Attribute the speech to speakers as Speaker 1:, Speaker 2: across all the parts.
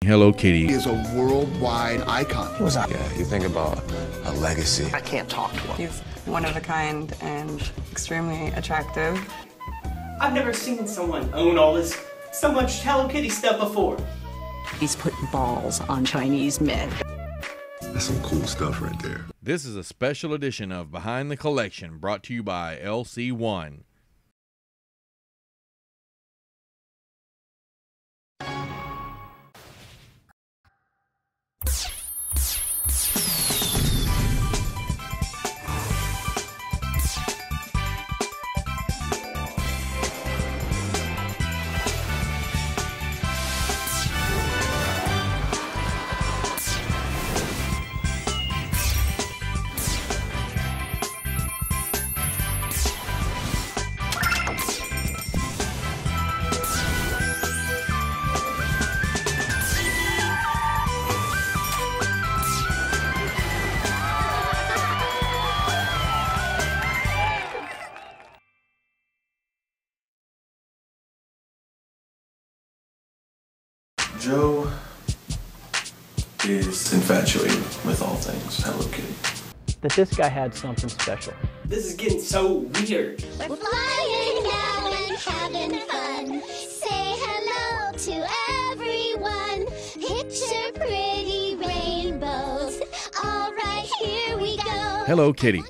Speaker 1: Hello Kitty
Speaker 2: is a worldwide icon.
Speaker 3: What's that? Yeah, you think about a legacy.
Speaker 4: I can't talk to him.
Speaker 5: He's one of a kind and extremely attractive.
Speaker 6: I've never seen someone own so much Hello Kitty stuff before.
Speaker 4: He's putting balls on Chinese men.
Speaker 3: That's some cool stuff right there.
Speaker 1: This is a special edition of Behind the Collection brought to you by LC1.
Speaker 7: Joe is infatuated with all things Hello Kitty.
Speaker 8: That this guy had something special.
Speaker 6: This is getting so weird.
Speaker 9: We're flying now and having fun. Say hello to everyone. Picture pretty rainbows. All right, here we go.
Speaker 1: Hello Kitty.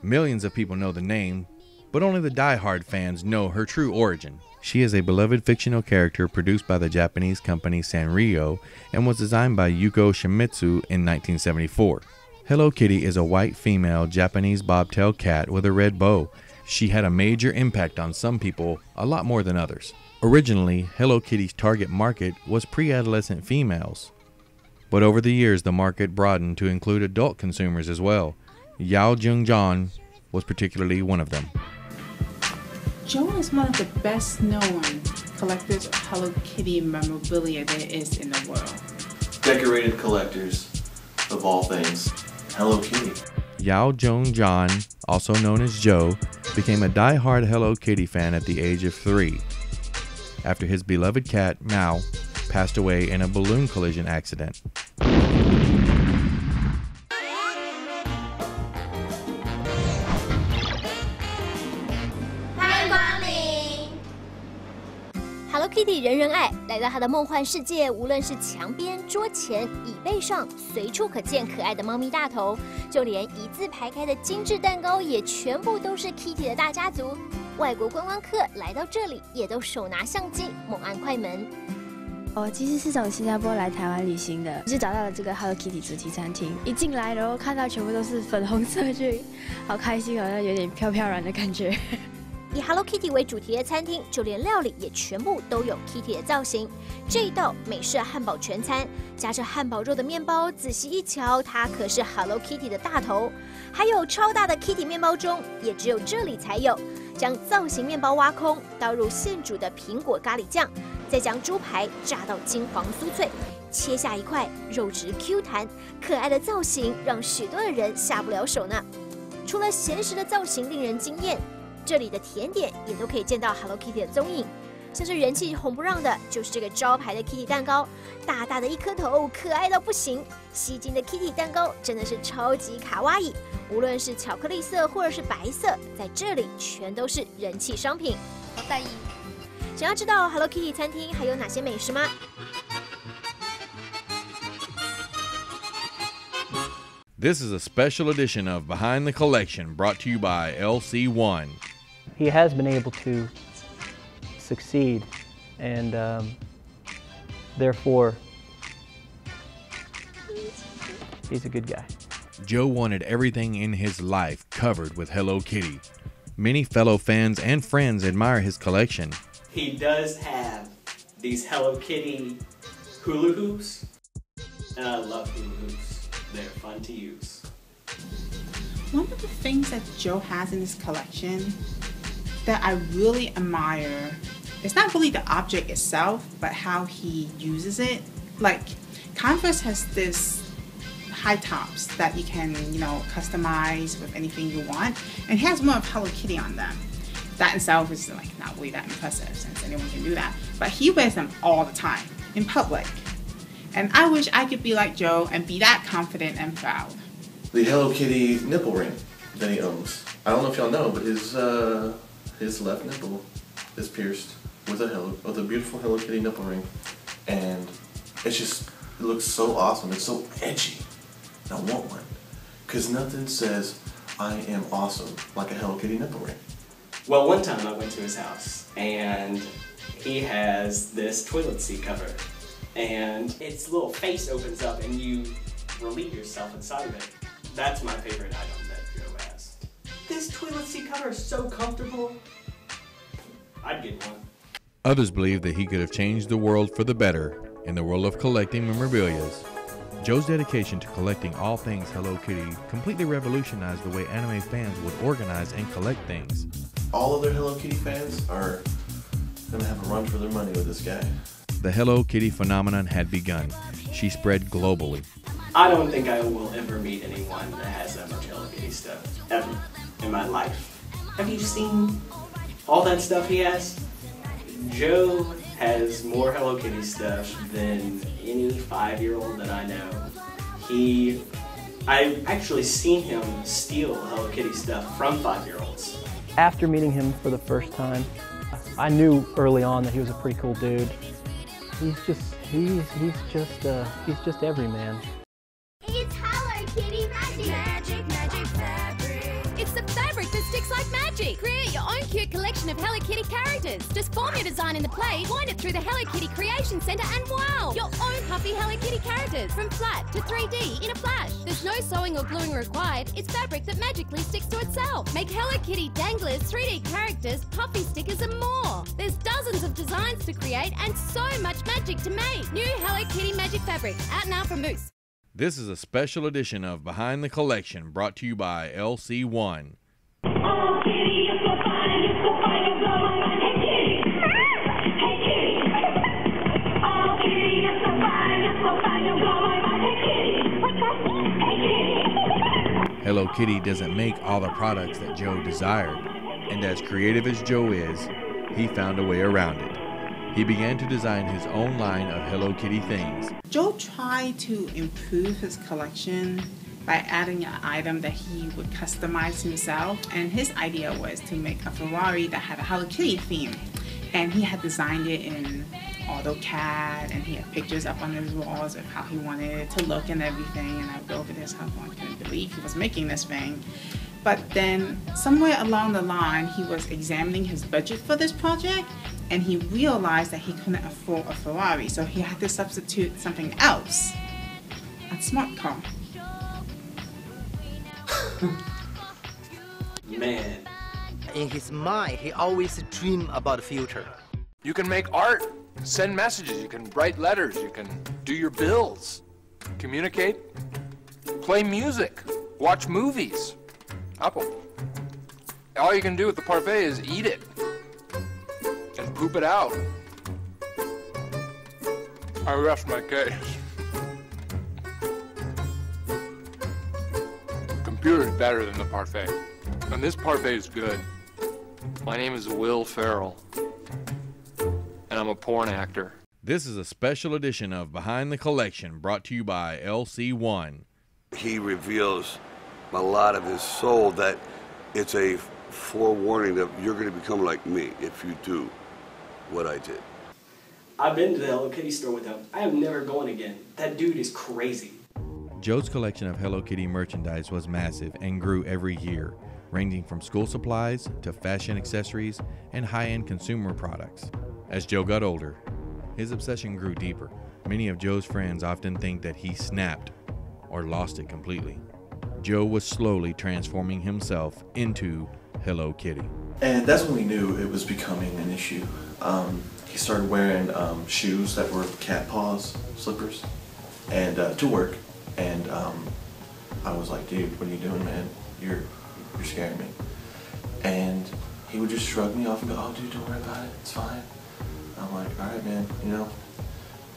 Speaker 1: Millions of people know the name, but only the die-hard fans know her true origin. She is a beloved fictional character produced by the Japanese company Sanrio and was designed by Yuko Shimizu in 1974. Hello Kitty is a white female Japanese bobtail cat with a red bow. She had a major impact on some people, a lot more than others. Originally, Hello Kitty's target market was pre-adolescent females. But over the years, the market broadened to include adult consumers as well. Yiow-Jun was particularly one of them.
Speaker 10: Joe is one of the best known collectors of Hello Kitty memorabilia there is in the world.
Speaker 7: Decorated collectors of all things Hello Kitty.
Speaker 1: Yiow-Jun, also known as Joe, became a die-hard Hello Kitty fan at the age of 3 after his beloved cat, Mao, passed away in a balloon collision accident.
Speaker 9: Hello Kitty 人人爱，来到她的梦幻世界，无论是墙边、桌前、椅背上，随处可见可爱的猫咪大头，就连一字排开的精致蛋糕也全部都是 Kitty 的大家族。外国观光客来到这里，也都手拿相机，猛按快门。
Speaker 11: 我其实是从新加坡来台湾旅行的，就找到了这个 Hello Kitty 主题餐厅。一进来，然后看到全部都是粉红色，就好开心，好像有点飘飘然的感觉。
Speaker 9: 以 Hello Kitty 为主题的餐厅，就连料理也全部都有 Kitty 的造型。这一道美式汉堡全餐，夹着汉堡肉的面包，仔细一瞧，它可是 Hello Kitty 的大头。还有超大的 Kitty 面包中，也只有这里才有。将造型面包挖空，倒入现煮的苹果咖喱酱，再将猪排炸到金黄酥脆，切下一块，肉质 Q 弹，可爱的造型让许多的人下不了手呢。除了咸食的造型令人惊艳，这里的甜点也都可以见到 Hello Kitty 的踪影，像是人气红不让的，就是这个招牌的 Kitty 蛋糕，大大的一颗头，可爱到不行。吸睛的 Kitty 蛋糕真的是超级卡哇伊，无论是巧克力色或者是白色，在这里全都是人气商品。好在意。想要知道 Hello Kitty 餐厅还有哪些美食吗？
Speaker 1: This is a special edition of Behind the Collection brought to you by LC1.
Speaker 8: He has been able to succeed, and therefore, he's a good guy.
Speaker 1: Joe wanted everything in his life covered with Hello Kitty. Many fellow fans and friends admire his collection.
Speaker 6: He does have these Hello Kitty hula hoops, and I love hula hoops. They're fun to use.
Speaker 10: One of the things that Joe has in his collection that I really admire is not really the object itself, but how he uses it. Like, Converse has this high tops that you can, customize with anything you want, and he has one of Hello Kitty on them. That itself is like not really that impressive since anyone can do that, but he wears them all the time in public. And I wish I could be like Joe and be that confident and proud.
Speaker 7: The Hello Kitty nipple ring that he owns. I don't know if y'all know, but his left nipple is pierced with a beautiful Hello Kitty nipple ring, and it looks so awesome. It's so edgy. I want one, cause nothing says I am awesome like a Hello Kitty nipple ring.
Speaker 6: Well, one time I went to his house, and he has this toilet seat cover, and its little face opens up, and you relieve yourself inside of it. That's my favorite item that Joe has. This toilet seat cover is so comfortable. I'd get one.
Speaker 1: Others believe that he could have changed the world for the better in the world of collecting memorabilia. Joe's dedication to collecting all things Hello Kitty completely revolutionized the way anime fans would organize and collect things.
Speaker 7: All other Hello Kitty fans are gonna have a run for their money with this guy.
Speaker 1: The Hello Kitty phenomenon had begun. She spread globally.
Speaker 6: I don't think I will ever meet anyone that has that much Hello Kitty stuff, ever, in my life. Have you seen all that stuff he has? Joe has more Hello Kitty stuff than any 5-year-old that I know. I've actually seen him steal Hello Kitty stuff from 5-year-olds.
Speaker 8: After meeting him for the first time, I knew early on that he was a pretty cool dude. He's just every man.
Speaker 9: It's Hello Kitty magic.
Speaker 12: Magic fabric. It's the fabric that sticks like magic. Create your own cute collection of Hello Kitty characters. Just form your design in the plate, wind it through the Hello Kitty Creation Center, and wow! Your own puffy Hello Kitty characters. From flat to 3D in a flash. There's no sewing or gluing required. It's fabric that magically sticks to itself. Make Hello Kitty danglers, 3D characters, puffy stickers, and more. There's dozens of designs to create and so much magic to make. New Hello Kitty magic fabric, out now from Moose.
Speaker 1: This is a special edition of Behind the Collection, brought to you by LC1. Hello Kitty doesn't make all the products that Joe desired, and as creative as Joe is, he found a way around it. He began to design his own line of Hello Kitty things.
Speaker 10: Joe tried to improve his collection by adding an item that he would customize himself, and his idea was to make a Ferrari that had a Hello Kitty theme. And he had designed it in AutoCAD, and he had pictures up on his walls of how he wanted it to look and everything, and I would go over this, how I couldn't believe he was making this thing. But then somewhere along the line, he was examining his budget for this project, and he realized that he couldn't afford a Ferrari, so he had to substitute something else, a smart car.
Speaker 6: Man.
Speaker 13: In his mind, he always dreamed about the future.
Speaker 14: You can make art, send messages, you can write letters, you can do your bills, communicate, play music, watch movies. Apple. All you can do with the parfait is eat it and poop it out. I rest my case. The computer is better than the parfait, and this parfait is good. My name is Will Ferrell, and I'm a porn actor.
Speaker 1: This is a special edition of Behind the Collection, brought to you by LC1.
Speaker 15: He reveals a lot of his soul, that it's a forewarning that you're going to become like me if you do what I did.
Speaker 6: I've been to the Hello Kitty store with him. I am never going again. That dude is crazy.
Speaker 1: Joe's collection of Hello Kitty merchandise was massive and grew every year, ranging from school supplies to fashion accessories and high-end consumer products. As Joe got older, his obsession grew deeper. Many of Joe's friends often think that he snapped or lost it completely. Joe was slowly transforming himself into Hello Kitty.
Speaker 7: And that's when we knew it was becoming an issue. He started wearing shoes that were cat paws, slippers, and to work. And I was like, dude, what are you doing, man? You're scaring me. And he would just shrug me off and go, oh, dude, don't worry about it. It's fine. I'm like, all right, man, you know.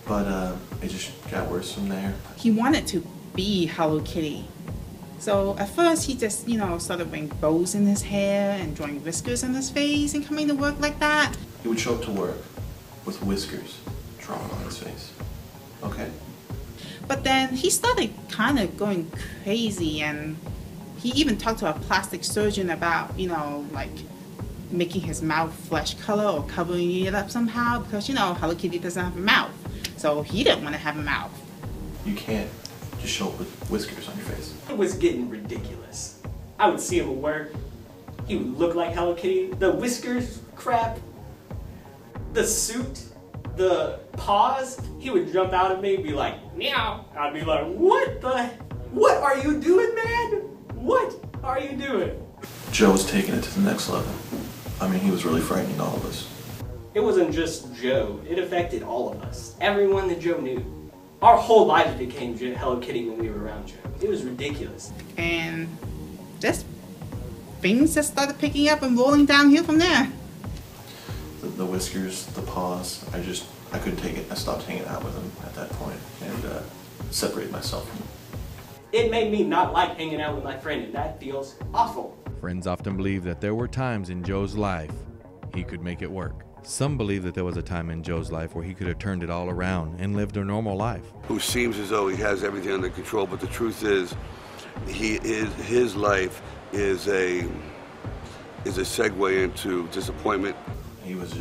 Speaker 7: But it just got worse from there.
Speaker 10: He wanted to be Hello Kitty. So at first he just, started wearing bows in his hair and drawing whiskers on his face and coming to work like that.
Speaker 7: He would show up to work with whiskers drawn on his face. Okay?
Speaker 10: But then he started kind of going crazy, and he even talked to a plastic surgeon about, you know, like making his mouth flesh color or covering it up somehow, because, you know, Hello Kitty doesn't have a mouth. So he didn't want to have a mouth.
Speaker 7: You can't just show up with whiskers on your face.
Speaker 6: It was getting ridiculous. I would see him at work. He would look like Hello Kitty. The whiskers crap, the suit, the paws, he would jump out at me and be like, meow. I'd be like, what are you doing, man? What are you doing?
Speaker 7: Joe was taking it to the next level. I mean, he was really frightening all of us.
Speaker 6: It wasn't just Joe. It affected all of us. Everyone that Joe knew. Our whole lives became Hello Kitty when we were around Joe. It was ridiculous.
Speaker 10: And just things just started picking up and rolling downhill from there.
Speaker 7: The whiskers, the paws, I couldn't take it. I stopped hanging out with him at that point and separated myself from him.
Speaker 6: It made me not like hanging out with my friend, and that feels awful.
Speaker 1: Friends often believe that there were times in Joe's life he could make it work. Some believe that there was a time in Joe's life where he could have turned it all around and lived a normal life.
Speaker 15: Who seems as though he has everything under control, but the truth is, his life is a segue into disappointment.
Speaker 7: He was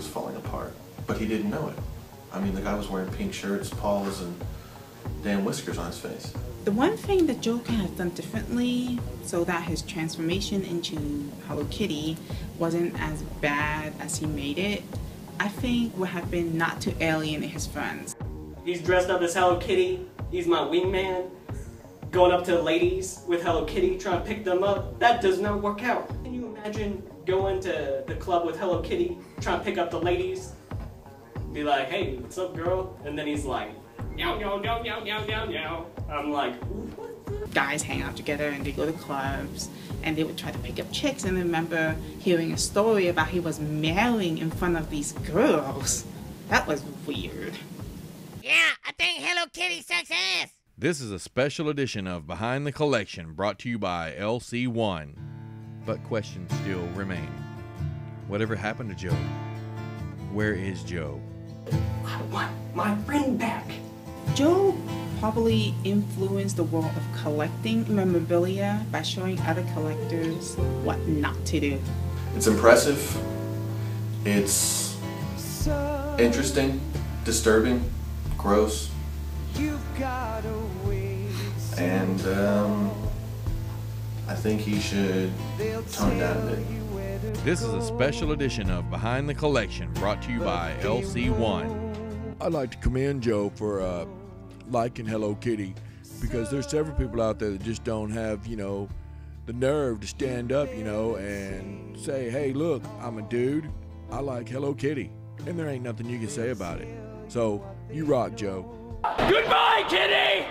Speaker 7: falling apart, but he didn't know it. I mean, the guy was wearing pink shirts, paws, and damn whiskers on his face.
Speaker 10: The one thing that Joe can have done differently so that his transformation into Hello Kitty wasn't as bad as he made it, I think would have been not to alienate his friends.
Speaker 6: He's dressed up as Hello Kitty. He's my wingman. Going up to ladies with Hello Kitty, trying to pick them up. That does not work out. Can you imagine going to the club with Hello Kitty, trying to pick up the ladies? Be like, hey, what's up, girl? And then he's like, meow, meow, meow, meow, meow, meow, meow. I'm like, what the?
Speaker 10: Guys hang out together and they go to clubs and they would try to pick up chicks, and I remember hearing a story about he was marrying in front of these girls. That was weird.
Speaker 16: Yeah, I think Hello Kitty sucks ass.
Speaker 1: This is a special edition of Behind the Collection brought to you by LC1. But questions still remain. Whatever happened to Joe? Where is Joe?
Speaker 6: I want my friend back.
Speaker 10: Joe probably influenced the world of collecting memorabilia by showing other collectors what not to do.
Speaker 7: It's impressive. It's interesting, disturbing, gross, and I think he should tone it down a bit.
Speaker 1: This is a special edition of Behind the Collection brought to you by LC1.
Speaker 17: I'd like to commend Joe for liking Hello Kitty, because there's several people out there that just don't have, you know, the nerve to stand up, you know, and say, hey, look, I'm a dude, I like Hello Kitty, and there ain't nothing you can say about it. So, you rock, Joe.
Speaker 6: Goodbye, Kitty!